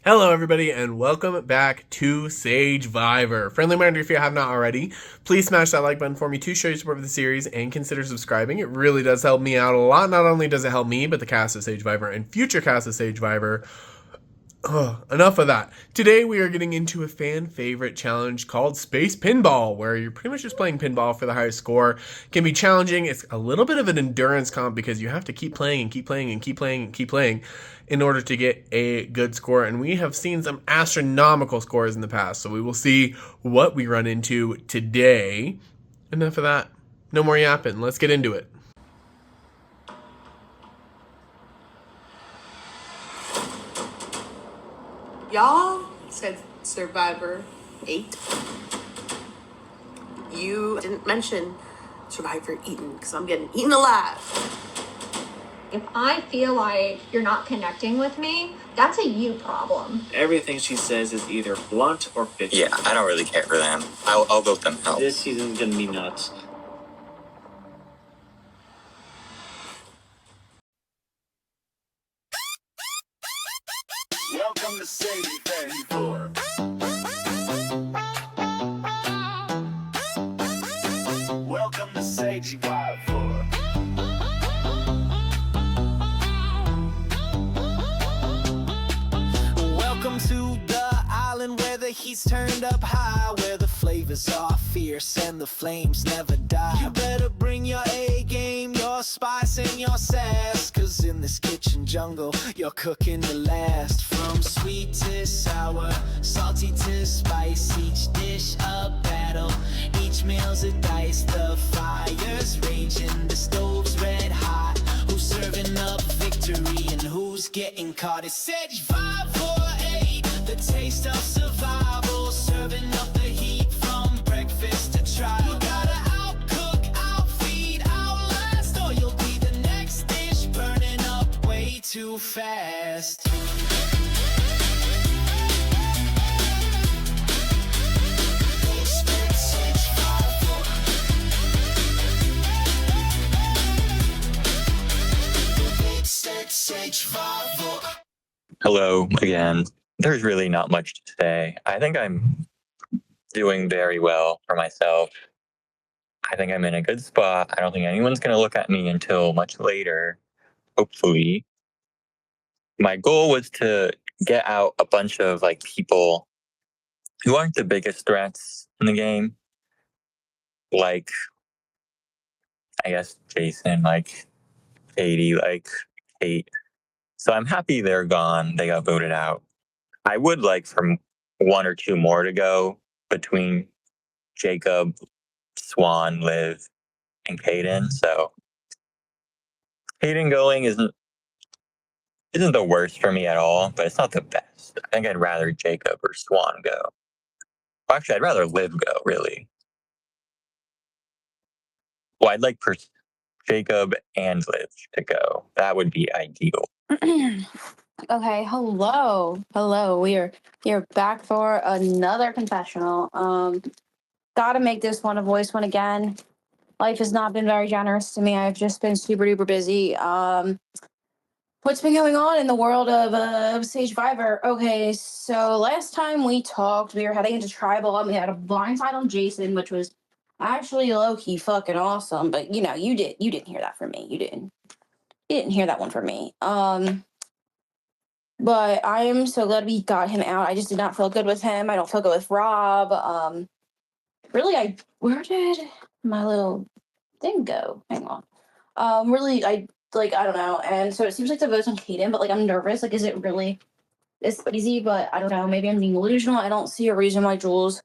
Hello everybody and welcome back to Sagevivor. Friendly reminder, if you have not already, please smash that like button for me to show your support for the series and consider subscribing. It really does help me out a lot. Not only does it help me, but the cast of Sagevivor and future cast of Sagevivor. Enough of that. Today we are getting into a fan favorite challenge called Space Pinball, where you're pretty much just playing pinball for the highest score. It can be challenging. It's a little bit of an endurance comp because you have to keep playing and keep playing and keep playing and keep playing in order to get a good score. And we have seen some astronomical scores in the past, so we will see what we run into today. Enough of that. No more yapping. Let's get into it. Y'all said Survivor 8. You didn't mention Survivor Eaten, because I'm getting eaten alive. If I feel like you're not connecting with me, that's a you problem. Everything she says is either blunt or bitchy. Yeah, I don't really care for them. I'll vote them out. This season's gonna be nuts. Welcome to Sagevivor. Welcome to Sagevivor. Welcome to the island where the heat's turned up high, where the flavors are fierce and the flames never die. You better bring your A game, your spice and your sass, cause in this kitchen jungle you're cooking the last. From sweet to sour, salty to spice, each dish a battle, each meal's a dice. The fire's raging, the stove's red hot. Who's serving up victory and who's getting caught? It's Sagevivor ATE, the taste of survival, serving up the heat from breakfast to trial. You gotta outcook, outfeed, outlast, or you'll be the next dish burning up way too fast. Hello again. There's really not much to say. I think I'm doing very well for myself. I think I'm in a good spot. I don't think anyone's going to look at me until much later, hopefully. My goal was to get out a bunch of people who aren't the biggest threats in the game. Like, I guess Jason, Katie, Kate. So I'm happy they're gone. They got voted out. I would like for one or two more to go between Jacob, Swan, Liv, and Kaden. So Kaden going isn't the worst for me at all, but it's not the best. I think I'd rather Jacob or Swan go. Well, actually, I'd rather Liv go, really. Well, I'd like Jacob and Liv to go. That would be ideal. Okay, hello. We are here back for another confessional. Gotta make this one a voice one again. Life has not been very generous to me. I've just been super duper busy. What's been going on in the world of Sagevivor? Okay, so last time we talked, we were heading into tribal and we had a blindside on Jason, which was actually low-key fucking awesome. But you didn't hear that from me. You didn't hear that one from me. But I am so glad we got him out. I just did not feel good with him. I don't feel good with Rob. Really, where did my little thing go? Hang on. Really, I don't know. And so it seems like the vote's on Kaden, but I'm nervous. Is it really this easy? But I don't know. Maybe I'm being delusional. I don't see a reason why Jules,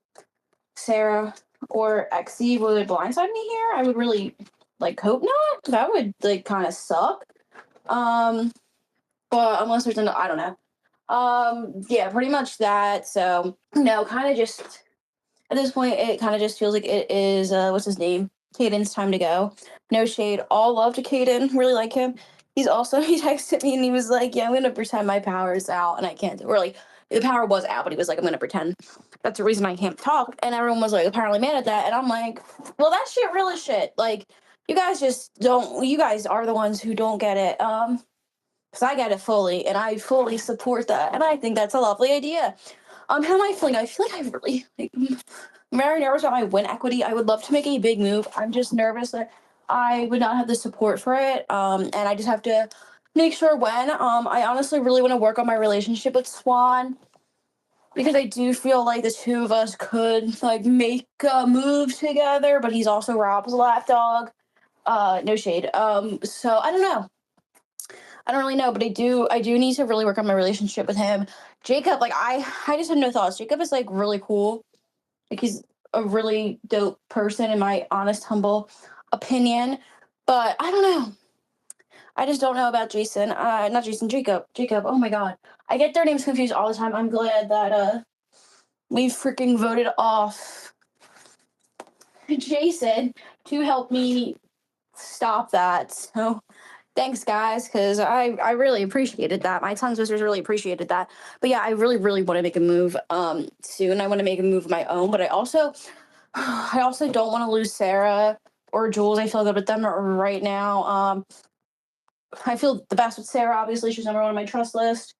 Sarah, or Exie would blindside me here. I would really hope not. That would kind of suck. But unless there's I don't know. Yeah, pretty much that. So no, kind of just at this point, it kind of just feels like it is what's his name? Caden's time to go. No shade. All love to Caden. Really like him. He texted me and he was like, yeah, I'm gonna pretend my power's out and I can't the power was out, but he was like, I'm gonna pretend that's the reason I can't talk. And everyone was apparently mad at that. And I'm like, well, that shit really shit. You guys are the ones who don't get it. because I get it fully, and I fully support that, and I think that's a lovely idea. How am I feeling? I feel like I really I'm very nervous about my win equity. I would love to make a big move. I'm just nervous that I would not have the support for it, and I just have to make sure when. I honestly really want to work on my relationship with Swan because I do feel like the two of us could like make a move together, but he's also Rob's lapdog. No shade. So I don't know. I don't really know, but I do need to really work on my relationship with him. Jacob, like I just have no thoughts. Jacob is like really cool. Like he's a really dope person in my honest, humble opinion. But I don't know. I just don't know about Jason. Not Jason, Jacob. Jacob. Oh my god. I get their names confused all the time. I'm glad that we freaking voted off Jason to help me stop that. So thanks, guys, because I really appreciated that. My tongue twisters really appreciated that. But yeah, I really, really want to make a move soon. I want to make a move of my own, but I also don't want to lose Sarah or Jules. I feel good with them right now. I feel the best with Sarah. Obviously, she's number one on my trust list.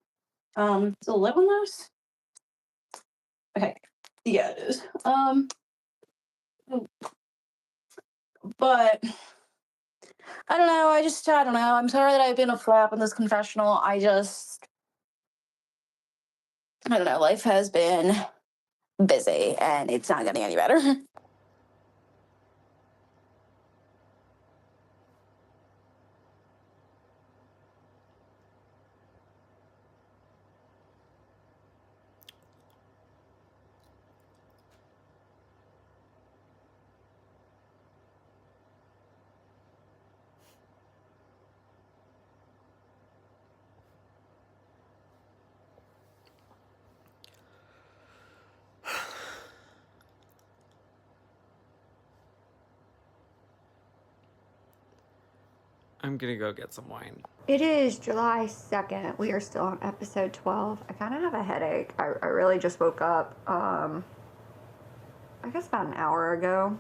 Is it live on those? Okay. Yeah, it is. But I don't know. I don't know. I'm sorry that I've been a flap in this confessional. I don't know. Life has been busy and it's not getting any better. I'm gonna go get some wine. It is July 2nd. We are still on episode 12. I kind of have a headache. I really just woke up, I guess about an hour ago.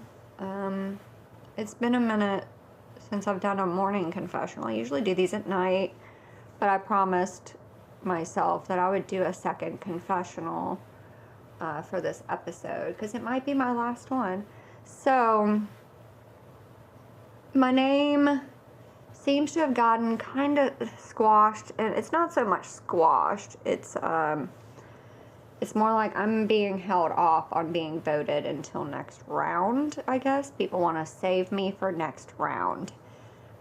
It's been a minute since I've done a morning confessional. I usually do these at night, but I promised myself that I would do a second confessional for this episode because it might be my last one. So, my name seems to have gotten kind of squashed, and it's not so much squashed. It's more like I'm being held off on being voted until next round, I guess. People want to save me for next round.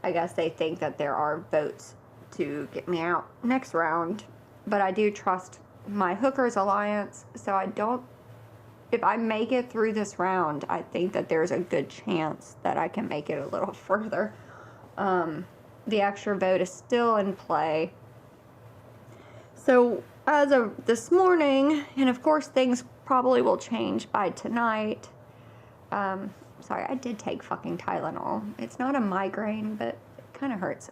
I guess they think that there are votes to get me out next round, but I do trust my Hookers Alliance, so if I make it through this round, I think that there's a good chance that I can make it a little further. The extra vote is still in play. So as of this morning, and of course things probably will change by tonight. Sorry, I did take fucking Tylenol. It's not a migraine, but it kind of hurts.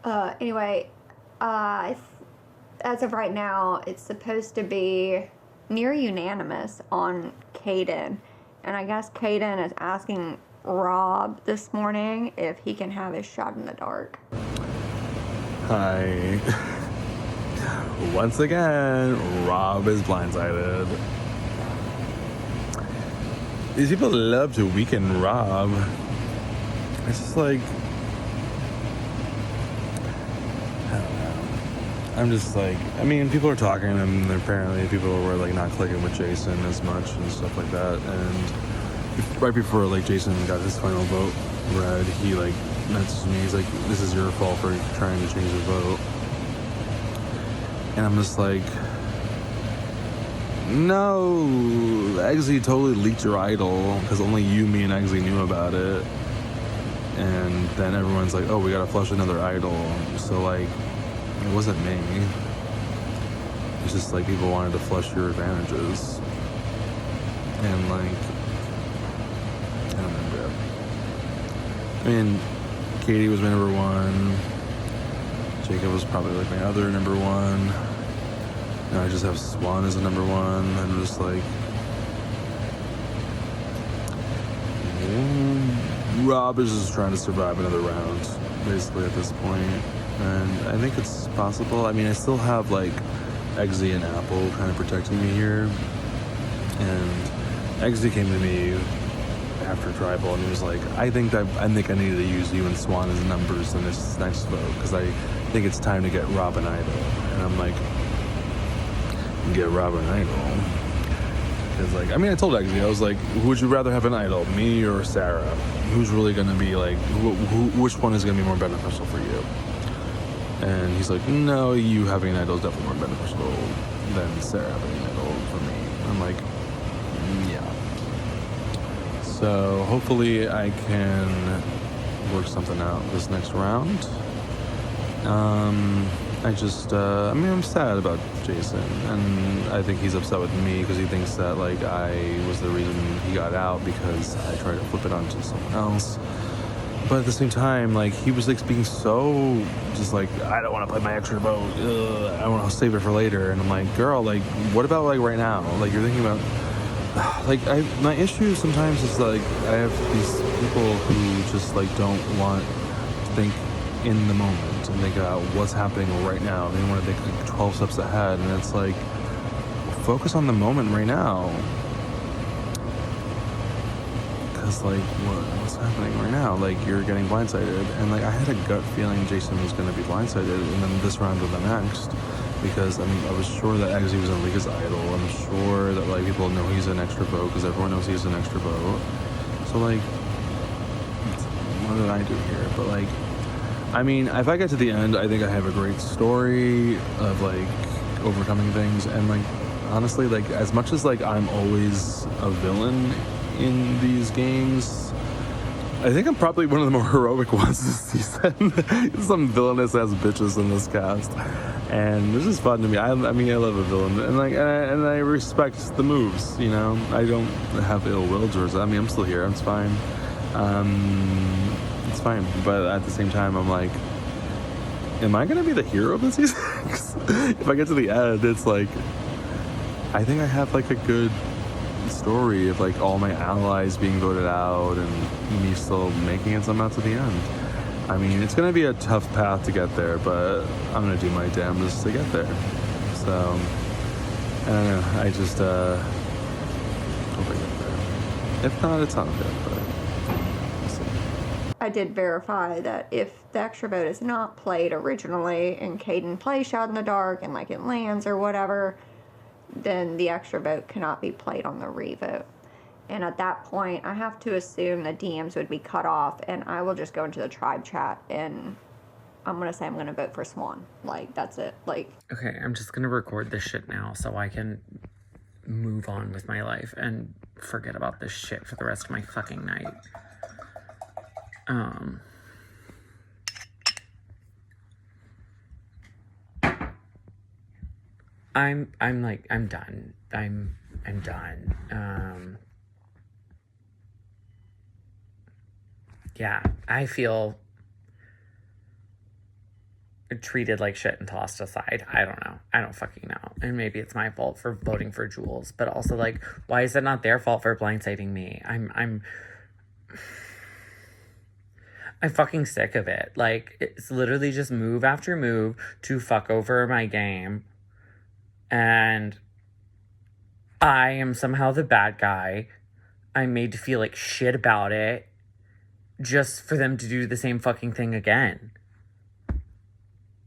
Anyway, as of right now, it's supposed to be near unanimous on Caden. And I guess Caden is asking Rob this morning if he can have his shot in the dark. Hi. Once again, Rob is blindsided. These people love to weaken Rob. It's just like, I don't know. I'm just like, I mean, people are talking, and apparently people were like not clicking with Jason as much and stuff like that. And right before like Jason got his final vote read, he like messaged me. He's like, "This is your fault for trying to change the vote." And I'm just like, no, Eggsy totally leaked your idol because only you, me, and Eggsy knew about it. And then everyone's like, "Oh, we gotta flush another idol." So like, it wasn't me. It's just like people wanted to flush your advantages. And like, I don't remember. I mean, Katie was my number one. Jacob was probably like my other number one. Now I just have Swan as a number one. I'm just like, Rob is just trying to survive another round. basically, at this point. And I think it's possible. I mean, I still have, like, Eggsy and Apple kind of protecting me here. And Eggsy came to me after Tribal, and he was like, I think I need to use you and Swan as numbers in this next vote, because I think it's time to get Robin Idol. And I'm like, get Robin Idol? Because, like, I mean, I told Eggsy, I was like, who would you rather have an idol, me or Sarah? Who's really going to be, like, which one is going to be more beneficial for you? And he's like, no, you having an idol is definitely more beneficial than Sarah having an idol for me. I'm like, yeah. So hopefully I can work something out this next round. I'm sad about Jason, and I think he's upset with me because he thinks that, like, I was the reason he got out because I tried to flip it onto someone else. But at the same time, like, he was, like, being so just like, I don't want to play my extra vote. I want to save it for later. And I'm like, girl, like, what about, like, right now? Like, you're thinking about, like, my issue sometimes is, like, I have these people who just, like, don't want to think in the moment and think about what's happening right now. They want to think, like, 12 steps ahead. And it's like, focus on the moment right now. Because, like, what's happening right now? Like, you're getting blindsided. And, like, I had a gut feeling Jason was going to be blindsided, and then this round or the next. Because, I mean, I was sure that Eggsy was in League as Idol. I'm sure that, like, people know he's an extra vote because everyone knows he's an extra vote. So, like, what did I do here? But, like, I mean, if I get to the end, I think I have a great story of, like, overcoming things. And, like, honestly, like, as much as, like, I'm always a villain in these games, I think I'm probably one of the more heroic ones this season. Some villainous ass bitches in this cast, and this is fun to me. I mean, I love a villain, and, like, and I respect the moves. You know, I don't have ill will towards it. I mean, I'm still here. It's fine. It's fine. But at the same time, I'm like, am I gonna be the hero of the season? If I get to the end, it's like, I think I have, like, a good story of, like, all my allies being voted out and me still making it somehow to the end. I mean, it's gonna be a tough path to get there, but I'm gonna do my damnedest to get there. So, I don't know, I just hope I get there. If not, it's not good, but we'll see. I did verify that if the extra vote is not played originally and Caden plays Shot in the Dark and, like, it lands or whatever, then the extra vote cannot be played on the revote. And at that point, I have to assume the DMs would be cut off, and I will just go into the tribe chat and I'm gonna say I'm gonna vote for Swan. Like, that's it. Like, Okay, I'm just gonna record this shit now so I can move on with my life and forget about this shit for the rest of my fucking night. I'm done. I'm done. Yeah, I feel treated like shit and tossed aside. I don't know. I don't fucking know. And maybe it's my fault for voting for Jules, but also, like, why is it not their fault for blindsiding me? I'm fucking sick of it. Like, it's literally just move after move to fuck over my game. And I am somehow the bad guy. I'm made to feel like shit about it just for them to do the same fucking thing again.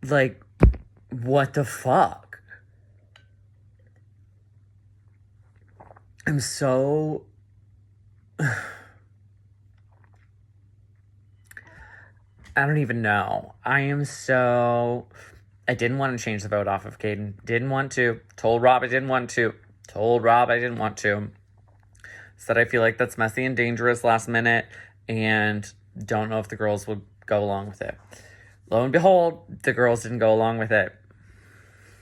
Like, what the fuck? I'm so... I don't even know. I didn't want to change the vote off of Caden. Didn't want to. Told Rob I didn't want to. Said I feel like that's messy and dangerous last minute, and don't know if the girls would go along with it. Lo and behold, the girls didn't go along with it.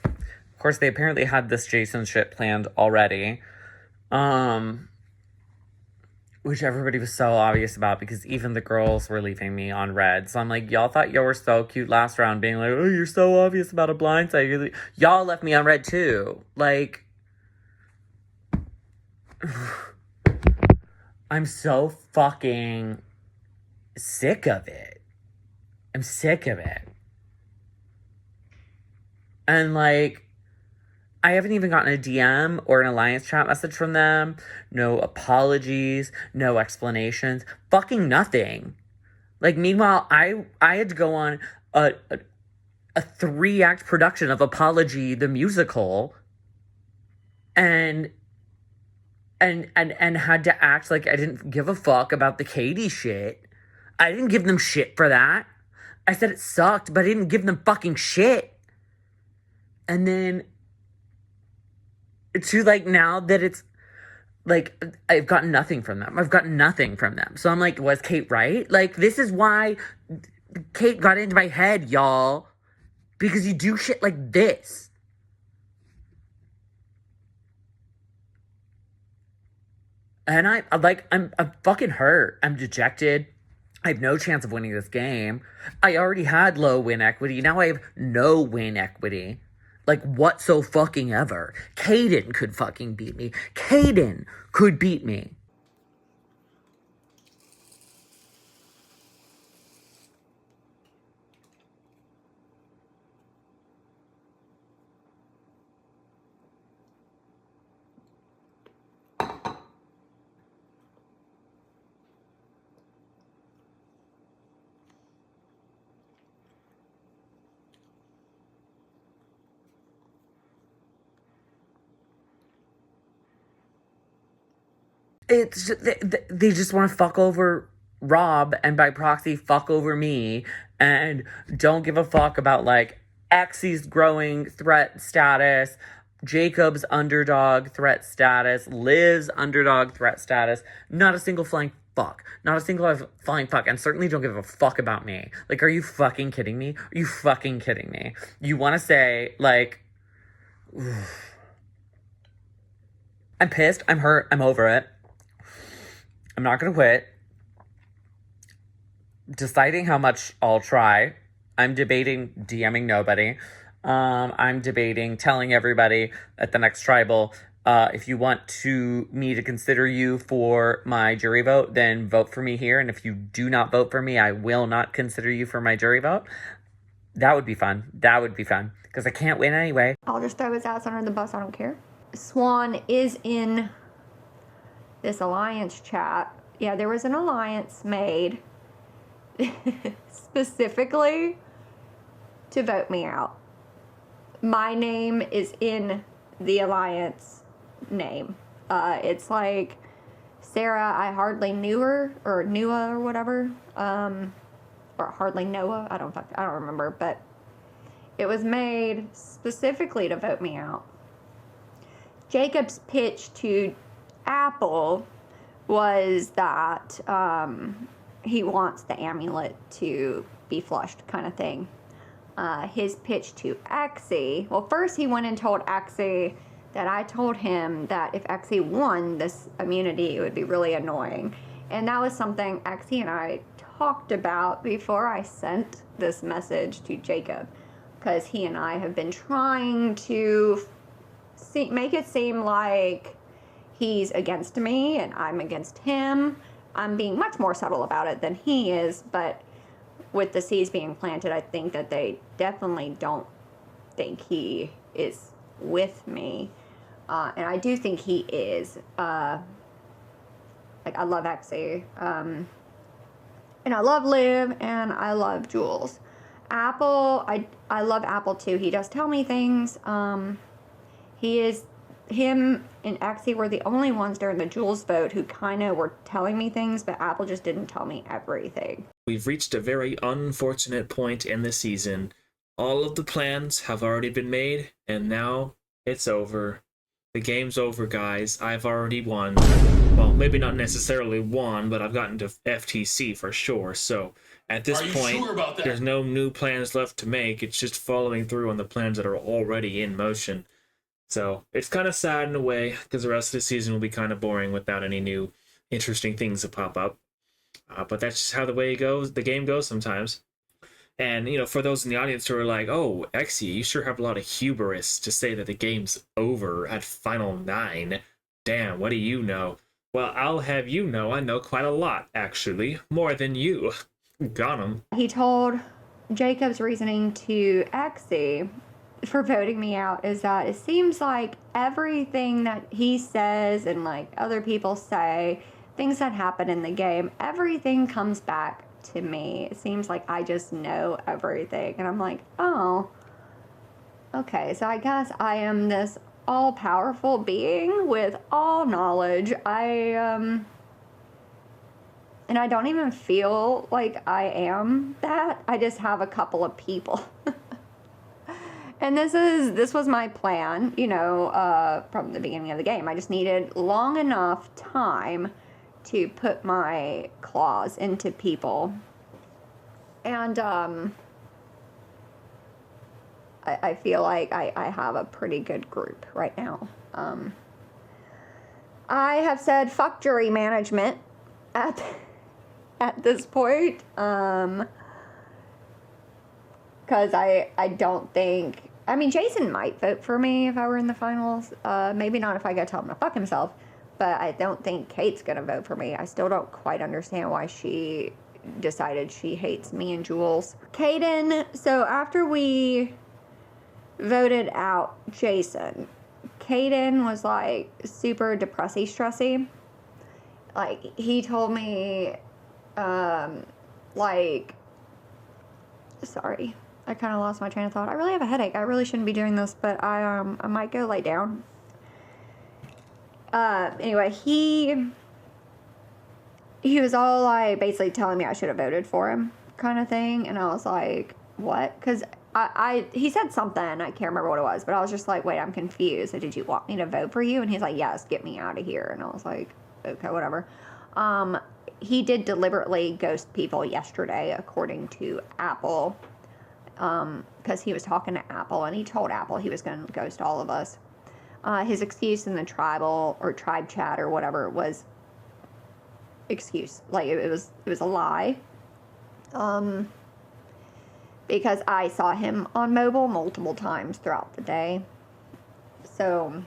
Of course, they apparently had this Jason shit planned already. Which everybody was so obvious about, because even the girls were leaving me on red. So I'm like, y'all thought y'all were so cute last round, being like, oh, you're so obvious about a blindside. Y'all left me on red too. Like, I'm so fucking sick of it. I'm sick of it. And like, I haven't even gotten a DM or an alliance chat message from them. No apologies, no explanations, fucking nothing. Like, meanwhile, I had to go on a 3-act production of Apology the musical and had to act like I didn't give a fuck about the Katie shit. I didn't give them shit for that. I said it sucked, but I didn't give them fucking shit. And then to like now that it's like I've gotten nothing from them. I've gotten nothing from them. So I'm like, was Kate right? Like, this is why Kate got into my head, y'all. Because you do shit like this. And I'm fucking hurt. I'm dejected. I have no chance of winning this game. I already had low win equity. Now I have no win equity. Like, what so fucking ever. Caden could fucking beat me. Caden could beat me. It's just, they just want to fuck over Rob and by proxy fuck over me and don't give a fuck about like Exy's growing threat status, Jacob's underdog threat status, Liv's underdog threat status. Not a single flying fuck. Not a single flying fuck. And certainly don't give a fuck about me. Like, are you fucking kidding me? Are you fucking kidding me? You want to say like, oof. I'm pissed. I'm hurt. I'm over it. I'm not going to quit. Deciding how much I'll try. I'm debating DMing nobody. I'm debating telling everybody at the next tribal, if you want me to consider you for my jury vote, then vote for me here. And if you do not vote for me, I will not consider you for my jury vote. That would be fun. That would be fun. Because I can't win anyway. I'll just throw his ass under the bus. I don't care. Swan is in this alliance chat. Yeah, there was an alliance made specifically to vote me out. My name is in the alliance name. It's like Sarah, I hardly knew her, or Nua or whatever, or hardly Noah. I don't remember, but it was made specifically to vote me out. Jacob's pitch to Apple was that he wants the amulet to be flushed, kind of thing. His pitch to Axie, well, first he went and told Axie that I told him that if Axie won this immunity, it would be really annoying. And that was something Axie and I talked about before I sent this message to Jacob, because he and I have been trying to make it seem like he's against me and I'm against him. I'm being much more subtle about it than he is, but with the seeds being planted, I think that they definitely don't think he is with me. And I do think he is. Like, I love Axie. And I love Liv, and I love Jules. Apple, I love Apple too. He does tell me things. Him and Axie were the only ones during the Jules vote who kind of were telling me things, but Apple just didn't tell me everything. We've reached a very unfortunate point in the season. All of the plans have already been made, and now it's over. The game's over, guys. I've already won. Well, maybe not necessarily won, but I've gotten to FTC for sure. So at this point, there's no new plans left to make. It's just following through on the plans that are already in motion. So it's kind of sad in a way, because the rest of the season will be kind of boring without any new interesting things to pop up. But that's just how the game goes sometimes. And, you know, for those in the audience who are like, oh, Exy, you sure have a lot of hubris to say that the game's over at Final 9. Damn, what do you know? Well, I'll have you know I know quite a lot, actually. More than you. Got him. He told Jacob's reasoning to Exy for voting me out is that it seems like everything that he says and like other people say, things that happen in the game, everything comes back to me. It seems like I just know everything. And I'm like, oh, okay, so I guess I am this all-powerful being with all knowledge. And I don't even feel like I am that. I just have a couple of people. And this was my plan, you know, from the beginning of the game. I just needed long enough time to put my claws into people. And I feel like I have a pretty good group right now. I have said fuck jury management at this point, because I don't think, I mean, Jason might vote for me if I were in the finals, maybe not if I go tell him to fuck himself, but I don't think Kate's gonna vote for me. I still don't quite understand why she decided she hates me and Jules. Kaden, so after we voted out Jason, Kaden was like super depressy stressy. Like, he told me, like, sorry, I kind of lost my train of thought. I really have a headache. I really shouldn't be doing this, but I might go lay down. Anyway, he was all like basically telling me I should have voted for him kind of thing. And I was like, what? Because he said something, I can't remember what it was, but I was just like, wait, I'm confused. So did you want me to vote for you? And he's like, yes, get me out of here. And I was like, okay, whatever. He did deliberately ghost people yesterday, according to Apple, because he was talking to Apple, and he told Apple he was going to ghost all of us. His excuse in the tribal or tribe chat or whatever was excuse, like it was a lie. Because I saw him on mobile multiple times throughout the day. So,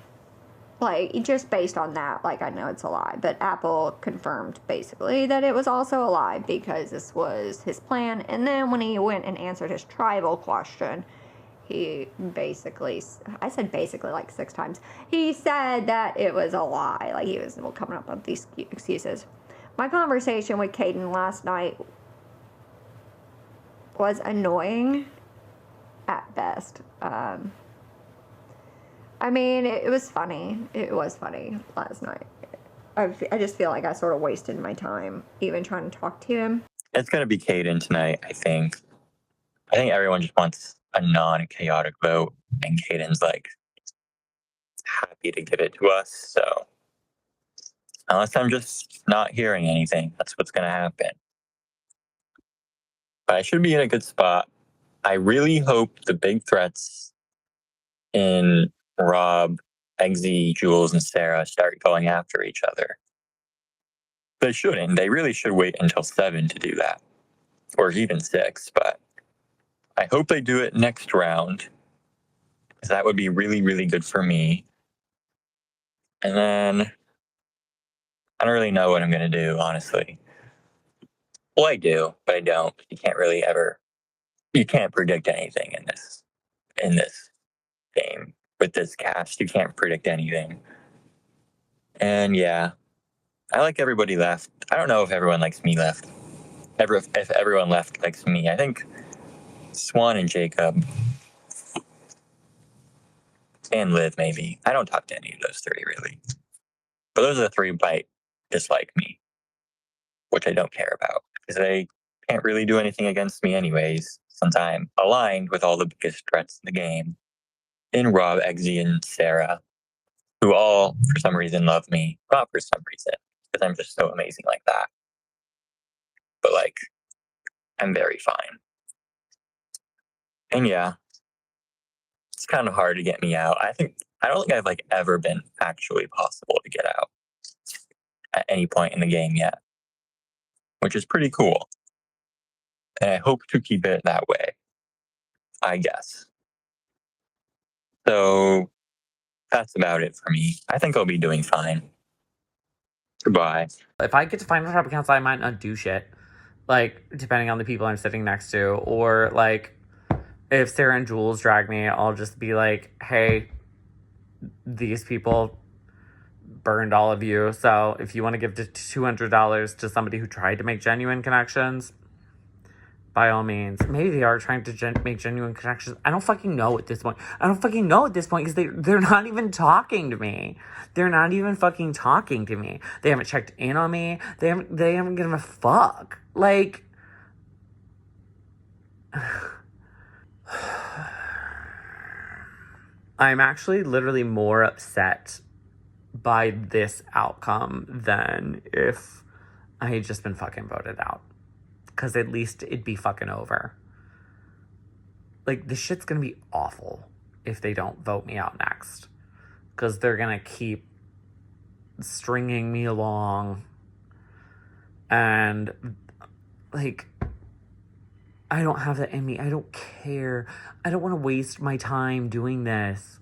like, just based on that, like, I know it's a lie. But Apple confirmed, basically, that it was also a lie because this was his plan. And then when he went and answered his tribal question, he basically, I said basically like 6 times, he said that it was a lie. Like, he was coming up with these excuses. My conversation with Caden last night was annoying at best. I mean, it was funny. It was funny last night. I just feel like I sort of wasted my time even trying to talk to him. It's going to be Caden tonight, I think. I think everyone just wants a non-chaotic vote, and Caden's like happy to give it to us. So unless I'm just not hearing anything, that's what's going to happen. But I should be in a good spot. I really hope the big threats in Rob, Eggsy, Jules, and Sarah start going after each other. They shouldn't. They really should wait until 7 to do that, or even 6. But I hope they do it next round, because that would be really, really good for me. And then I don't really know what I'm going to do, honestly. Well, I do, but I don't. You can't really you can't predict anything in this game. With this cast, you can't predict anything. And yeah, I like everybody left. I don't know if everyone likes me left. If everyone left likes me. I think Swan and Jacob and Liv, maybe. I don't talk to any of those 3, really. But those are the 3 might dislike me, which I don't care about, because they can't really do anything against me anyways, since I'm aligned with all the biggest threats in the game, in Rob, Eggsy, and Sarah, who all, for some reason, love me. Not for some reason, because I'm just so amazing like that. But, like, I'm very fine. And yeah, it's kind of hard to get me out. I don't think I've, like, ever been actually possible to get out at any point in the game yet, which is pretty cool. And I hope to keep it that way, I guess. So that's about it for me. I think I'll be doing fine. Goodbye. If I get to final tribal council, I might not do shit. like, depending on the people I'm sitting next to. Or, like, if Sarah and Jules drag me, I'll just be like, hey, these people burned all of you. So if you want to give $200 to somebody who tried to make genuine connections, by all means. Maybe they are trying to make genuine connections. I don't fucking know at this point. Because they're not even talking to me. They're not even fucking talking to me. They haven't checked in on me. They haven't given a fuck. Like, I'm actually literally more upset by this outcome than if I had just been fucking voted out. Because at least it'd be fucking over. Like, this shit's gonna be awful if they don't vote me out next. Because they're gonna keep stringing me along. And, like, I don't have that in me. I don't care. I don't want to waste my time doing this.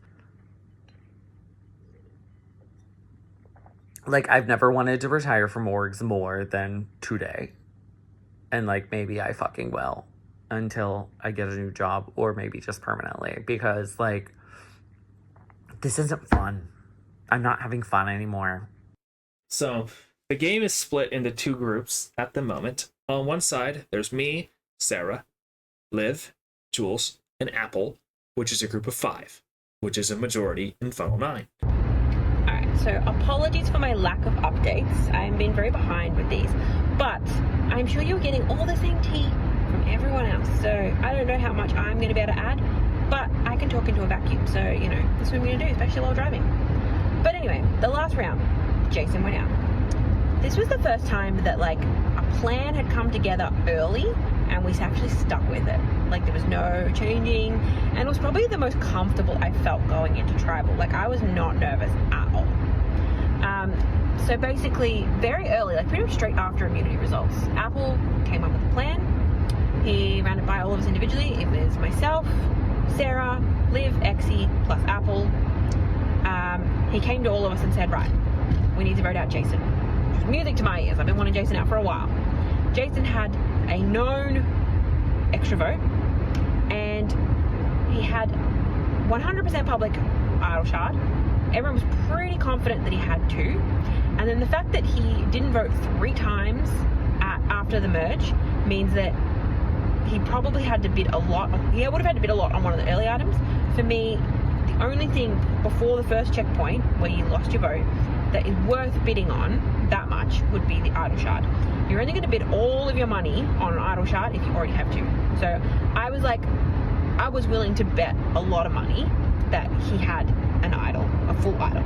Like, I've never wanted to retire from orgs more than today. And, like, maybe I fucking will until I get a new job, or maybe just permanently. Because, like, this isn't fun. I'm not having fun anymore. So, the game is split into two groups at the moment. On one side, there's me, Sarah, Liv, Jules, and Apple, which is a group of 5, which is a majority in Funnel 9. Alright, so apologies for my lack of updates. I've been very behind with these, but I'm sure you're getting all the same tea from everyone else, so I don't know how much I'm going to be able to add, but I can talk into a vacuum, so, you know, that's what I'm going to do, especially while driving. But anyway, the last round, Jason went out. This was the first time that, like, a plan had come together early, and we actually stuck with it. Like, there was no changing, and it was probably the most comfortable I felt going into tribal. Like, I was not nervous at all. So basically, very early, like pretty much straight after immunity results, Apple came up with a plan. He ran it by all of us individually. It was myself, Sarah, Liv, Exie, plus Apple. He came to all of us and said, right, we need to vote out Jason. Which was music to my ears. I've been wanting Jason out for a while. Jason had a known extra vote, and he had 100% public idol shard. Everyone was pretty confident that he had 2. And then the fact that he didn't vote 3 times after the merge means that he probably had to bid a lot. He would have had to bid a lot on one of the early items. For me, the only thing before the first checkpoint where you lost your vote that is worth bidding on that much would be the idol shard. You're only going to bid all of your money on an idol shard if you already have 2. So I was willing to bet a lot of money that he had an idol, a full idol.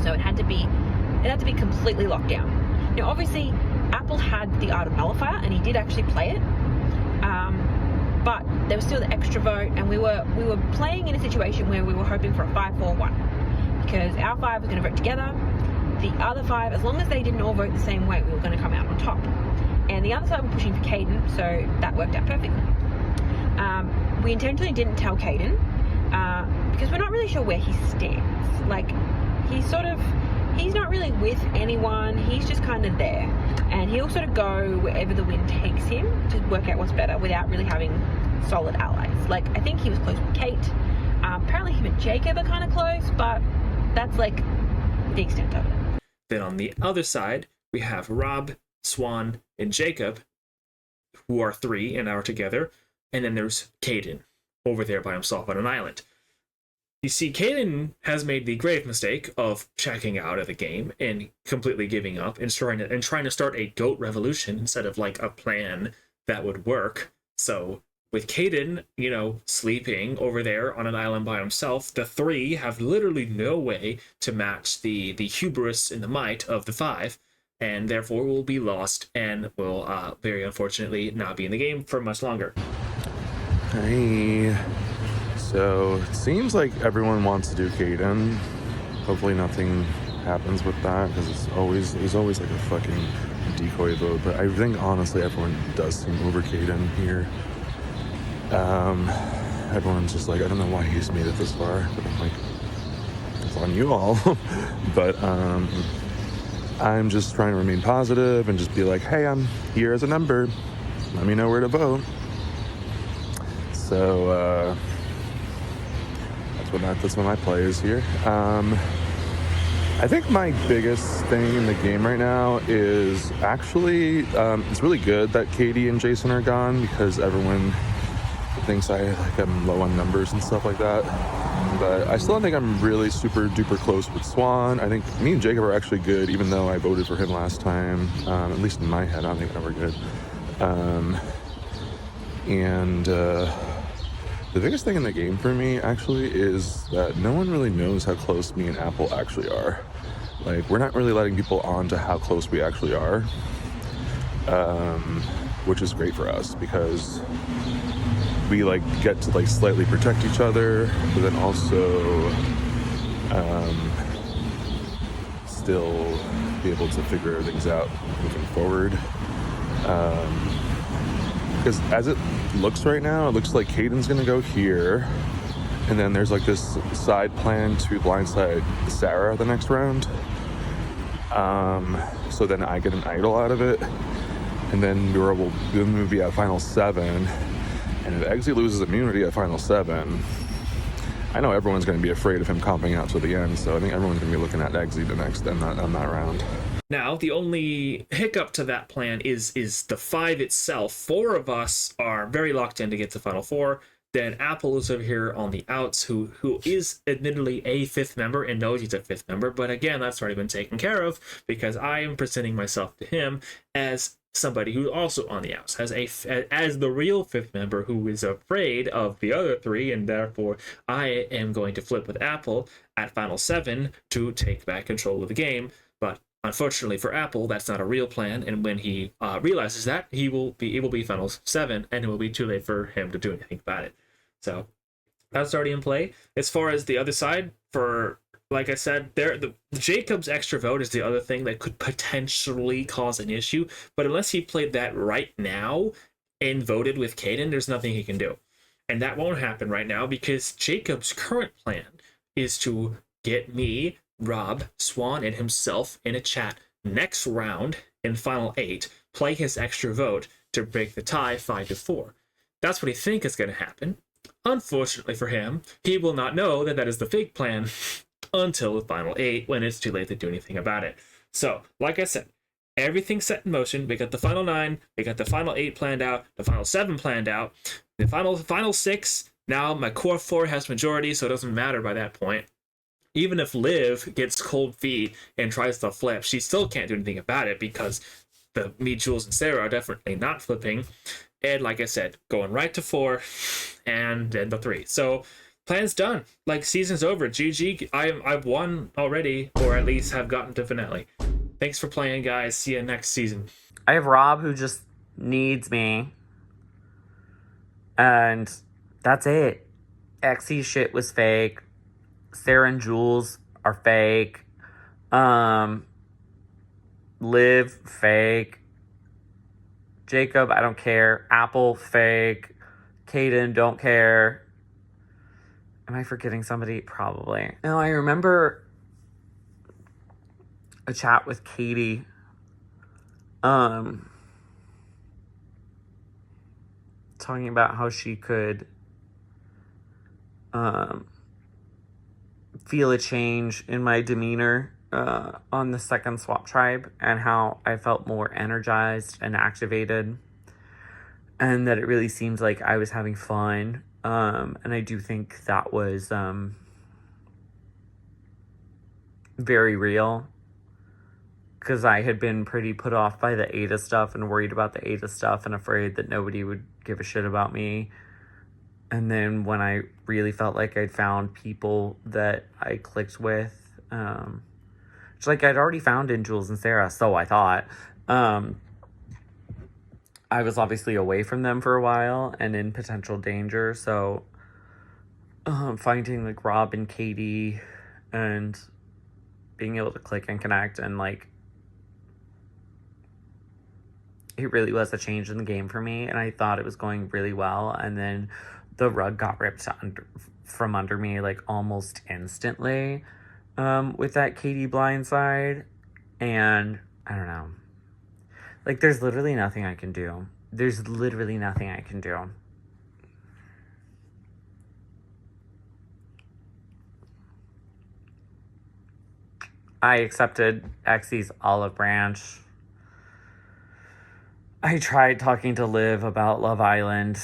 So it had to be completely locked down. Now obviously Apple had the idol nullifier and he did actually play it. But there was still the extra vote, and we were playing in a situation where we were hoping for a 5-4-1, because our 5 was going to vote together. The other 5, as long as they didn't all vote the same way, we were going to come out on top. And the other side were pushing for Caden, so that worked out perfectly. We intentionally didn't tell Caden because we're not really sure where he stands. Like, he's not really with anyone. He's just kind of there, and he'll sort of go wherever the wind takes him to work out what's better without really having solid allies. Like, I think he was close with Kate. Apparently him and Jacob are kind of close, but that's like the extent of it. Then on the other side, we have Rob, Swan, and Jacob, who are 3 and are together. And then there's Caden over there by himself on an island. You see, Caden has made the grave mistake of checking out of the game and completely giving up and trying to start a goat revolution instead of like a plan that would work. So with Caden, you know, sleeping over there on an island by himself, the 3 have literally no way to match the hubris and the might of the 5, and therefore will be lost and will very unfortunately not be in the game for much longer. Hey. So it seems like everyone wants to do Caden. Hopefully nothing happens with that, because there's always like a fucking decoy vote. But I think honestly everyone does seem over Caden here. Everyone's just like, I don't know why he's made it this far, but I'm like, it's on you all. But I'm just trying to remain positive and just be like, hey, I'm here as a number. Let me know where to vote. So that's what my play is here. I think my biggest thing in the game right now is actually it's really good that Katie and Jason are gone, because everyone thinks I'm low on numbers and stuff like that. But I still don't think I'm really super duper close with Swan. I think me and Jacob are actually good, even though I voted for him last time. At least in my head, I don't think that we're good. The biggest thing in the game for me actually is that no one really knows how close me and Apple actually are. Like, we're not really letting people on to how close we actually are, which is great for us, because we get to slightly protect each other, but then also still be able to figure things out moving forward. Because as it looks right now, it looks like Caden's gonna go here, and then there's this side plan to blindside Sarah the next round. So then I get an idol out of it, and then we'll be at final 7. And if Eggsy loses immunity at final 7, I know everyone's going to be afraid of him comping out to the end, so I think everyone's going to be looking at Eggsy on that round. Now, the only hiccup to that plan is the 5 itself. 4 of us are very locked in to get to Final 4. Then Apple is over here on the outs, who is admittedly a 5th member and knows he's a 5th member, but again, that's already been taken care of, because I am presenting myself to him as somebody who's also on the outs, as the real 5th member who is afraid of the other 3, and therefore I am going to flip with Apple at Final 7 to take back control of the game. But unfortunately for Apple, that's not a real plan, and when he realizes that, it will be Final 7, and it will be too late for him to do anything about it. So that's already in play. As far as the other side, like I said, the Jacob's extra vote is the other thing that could potentially cause an issue. But unless he played that right now and voted with Caden, there's nothing he can do. And that won't happen right now, because Jacob's current plan is to get me, Rob, Swan, and himself in a chat next round in Final 8, play his extra vote to break the tie 5-4. That's what he thinks is going to happen. Unfortunately for him, he will not know that is the fake plan until the Final 8, when it's too late to do anything about it. So, like I said, everything's set in motion. We got the Final 9, we got the Final 8 planned out, the Final 7 planned out, the Final 6. Now my core 4 has majority, so it doesn't matter by that point. Even if Liv gets cold feet and tries to flip, she still can't do anything about it, because me, Jules, and Sarah are definitely not flipping. And like I said, going right to 4 and then the 3. So plan's done. Season's over. GG. I've won already, or at least have gotten to finale. Thanks for playing, guys. See you next season. I have Rob, who just needs me. And that's it. Xy's shit was fake. Sarah and Jules are fake. Liv, fake. Jacob, I don't care. Apple, fake. Caden, don't care. Am I forgetting somebody? Probably. No, I remember a chat with Katie. Talking about how she could feel a change in my demeanor on the second swap tribe, and how I felt more energized and activated, and that it really seemed like I was having fun. And I do think that was very real, because I had been pretty put off by the ATA stuff and worried about the ATA stuff and afraid that nobody would give a shit about me. And then when I really felt like I'd found people that I clicked with, which I'd already found in Jules and Sarah, so I thought, I was obviously away from them for a while and in potential danger. So finding Rob and Katie and being able to click and connect, and it really was a change in the game for me, and I thought it was going really well. And then the rug got ripped from under me almost instantly with that Katie blindside. And I don't know. Like, there's literally nothing I can do. There's literally nothing I can do. I accepted Exy's olive branch. I tried talking to Liv about Love Island.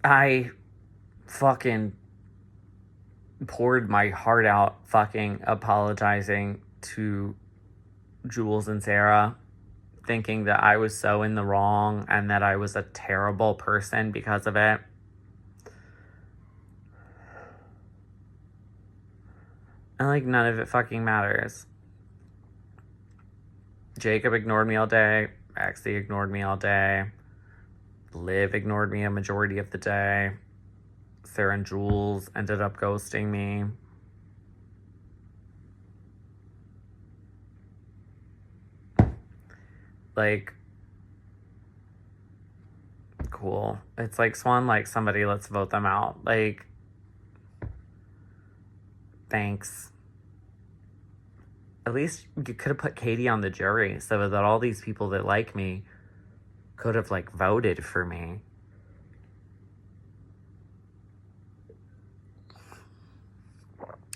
I fucking poured my heart out fucking apologizing to Jules and Sarah, thinking that I was so in the wrong and that I was a terrible person because of it. And, like, none of it fucking matters. Jacob ignored me all day. Exy ignored me all day. Liv ignored me a majority of the day. Sarah and Jules ended up ghosting me. Like, cool. It's like, Swan, like, somebody, let's vote them out. Like, thanks. At least you could have put Katie on the jury so that all these people that like me could have, like, voted for me.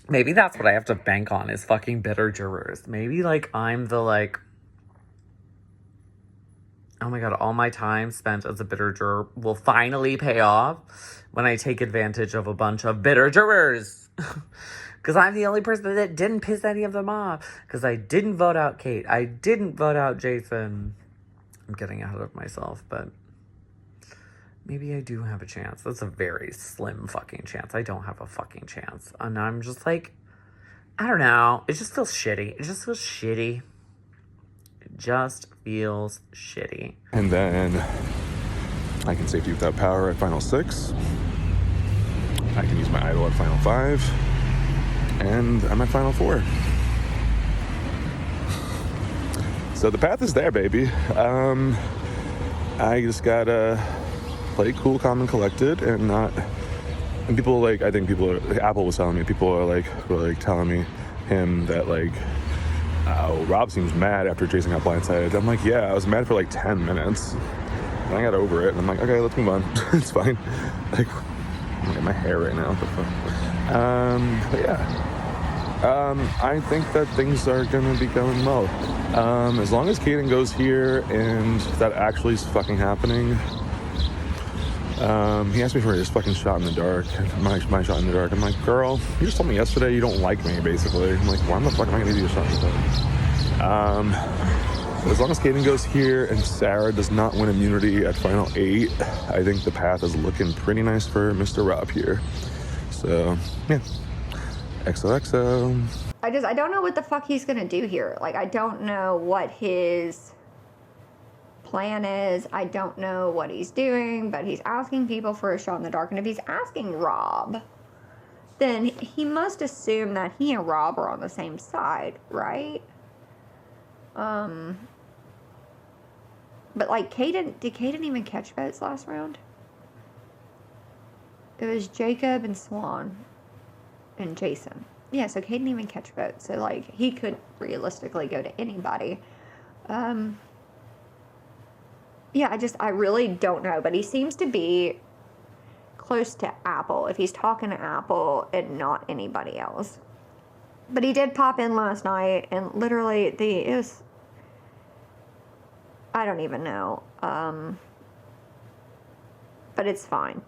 Maybe that's what I have to bank on is fucking bitter jurors. Maybe, like, I'm the, like, oh my God, all my time spent as a bitter juror will finally pay off when I take advantage of a bunch of bitter jurors. Because I'm the only person that didn't piss any of them off. Because I didn't vote out Kate. I didn't vote out Jason. I'm getting ahead of myself, but maybe I do have a chance. That's a very slim fucking chance. I don't have a fucking chance. And I'm just like, I don't know. It just feels shitty. It just feels shitty. It just feels shitty. And then I can safety without power at final 6. I can use my idol at final 5. And I'm at final 4. So the path is there, baby. I just gotta play cool, calm, and collected, and not. And people, like, I think people are. Apple was telling me, people are like, were like telling him that, like, oh, Rob seems mad after Jason got blindsided. I'm like, yeah, I was mad for like 10 minutes. And I got over it, and I'm like, okay, let's move on. It's fine. Like, look at my hair right now. But yeah. I think that things are gonna be going well. As long as Kaden goes here and that actually is fucking happening. He asked me for his fucking shot in the dark, my shot in the dark. I'm like, girl, you just told me yesterday you don't like me, basically. I'm like, why the fuck am I gonna give you a shot in the dark? As long as Kaden goes here and Sarah does not win immunity at final 8, I think the path is looking pretty nice for Mr. Rob here. So, yeah. XOXO. I don't know what the fuck he's gonna do here. Like, I don't know what his plan is. I don't know what he's doing, but he's asking people for a shot in the dark. And if he's asking Rob, then he must assume that he and Rob are on the same side, right? But, like, did Kaden even catch votes last round? It was Jacob and Swan and Jason. Yeah, so Kaden even catch votes. So, like, he could realistically go to anybody. Yeah, I really don't know. But he seems to be close to Apple if he's talking to Apple and not anybody else. But he did pop in last night, and literally, it was, I don't even know. But it's fine.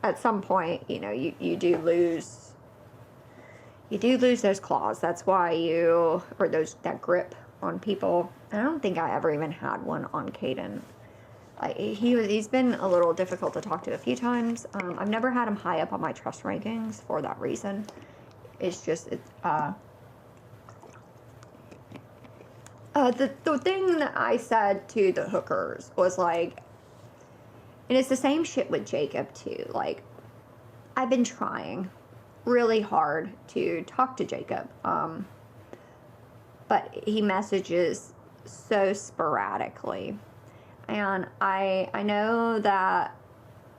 At some point, you know, you do lose those claws. That's why that grip on people. I don't think I ever even had one on Kaden. He's been a little difficult to talk to a few times. I've never had him high up on my trust rankings for that reason. It's just, the thing that I said to the hookers was like, and it's the same shit with Jacob too. Like, I've been trying really hard to talk to Jacob, but he messages so sporadically. And I know that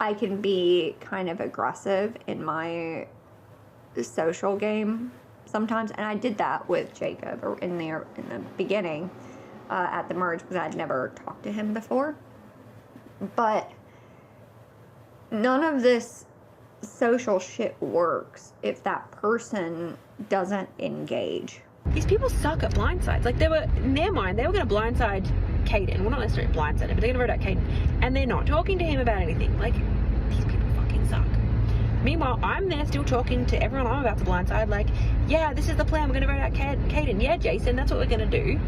I can be kind of aggressive in my social game sometimes, and I did that with Jacob in the beginning at the merge because I'd never talked to him before. But none of this social shit works if that person doesn't engage. These people suck at blindsides. Like, they were, in their mind, they were going to blindside Caden. Well, not necessarily blindside him, but they're going to vote out Caden. And they're not talking to him about anything. Like, these people fucking suck. Meanwhile, I'm there still talking to everyone I'm about to blindside. Like, yeah, this is the plan. We're going to vote out Caden. Yeah, Jason, that's what we're going to do.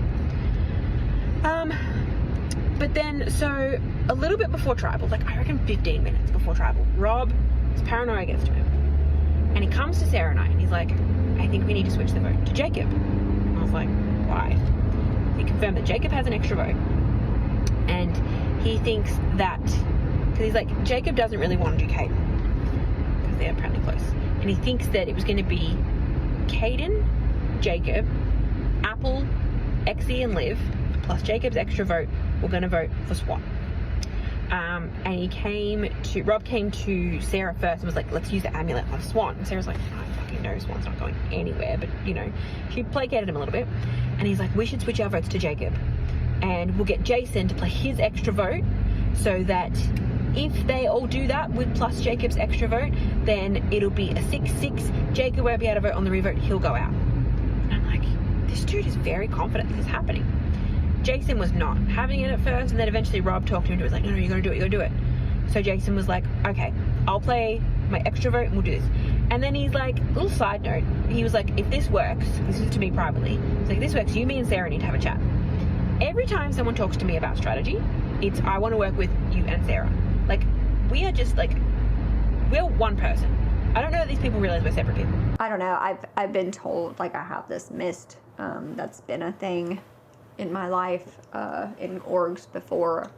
But then, so, a little bit before Tribal, like, I reckon 15 minutes before Tribal, Rob's paranoia gets to him. And he comes to Sarah and I, and he's like, I think we need to switch the vote to Jacob. And I was like, why? He confirmed that Jacob has an extra vote. And he thinks that, because he's like, Jacob doesn't really want to do Caden, because they're apparently close. And he thinks that it was going to be Caden, Jacob, Apple, Exie, and Liv, plus Jacob's extra vote, were going to vote for Swan. And Rob came to Sarah first and was like, let's use the amulet on Swan. And Sarah's like, I fucking know Swan's not going anywhere, but you know, she placated him a little bit. And he's like, we should switch our votes to Jacob, and we'll get Jason to play his extra vote, so that if they all do that with plus Jacob's extra vote, then it'll be a 6-6. Jacob won't be able to vote on the revote, he'll go out. And I'm like, this dude is very confident this is happening. Jason was not having it at first, and then eventually Rob talked to him and was like, no, you gotta do it. So Jason was like, okay, I'll play my extra vote and we'll do this. And then he's like, little side note, he was like, if this works, this is to me privately, he's like, if this works, you, me, and Sarah need to have a chat. Every time someone talks to me about strategy, it's, I want to work with you and Sarah. Like, we are just like, we're one person. I don't know that these people realize we're separate people. I don't know, I've been told, like, I have this mist, that's been a thing in my life, in orgs before.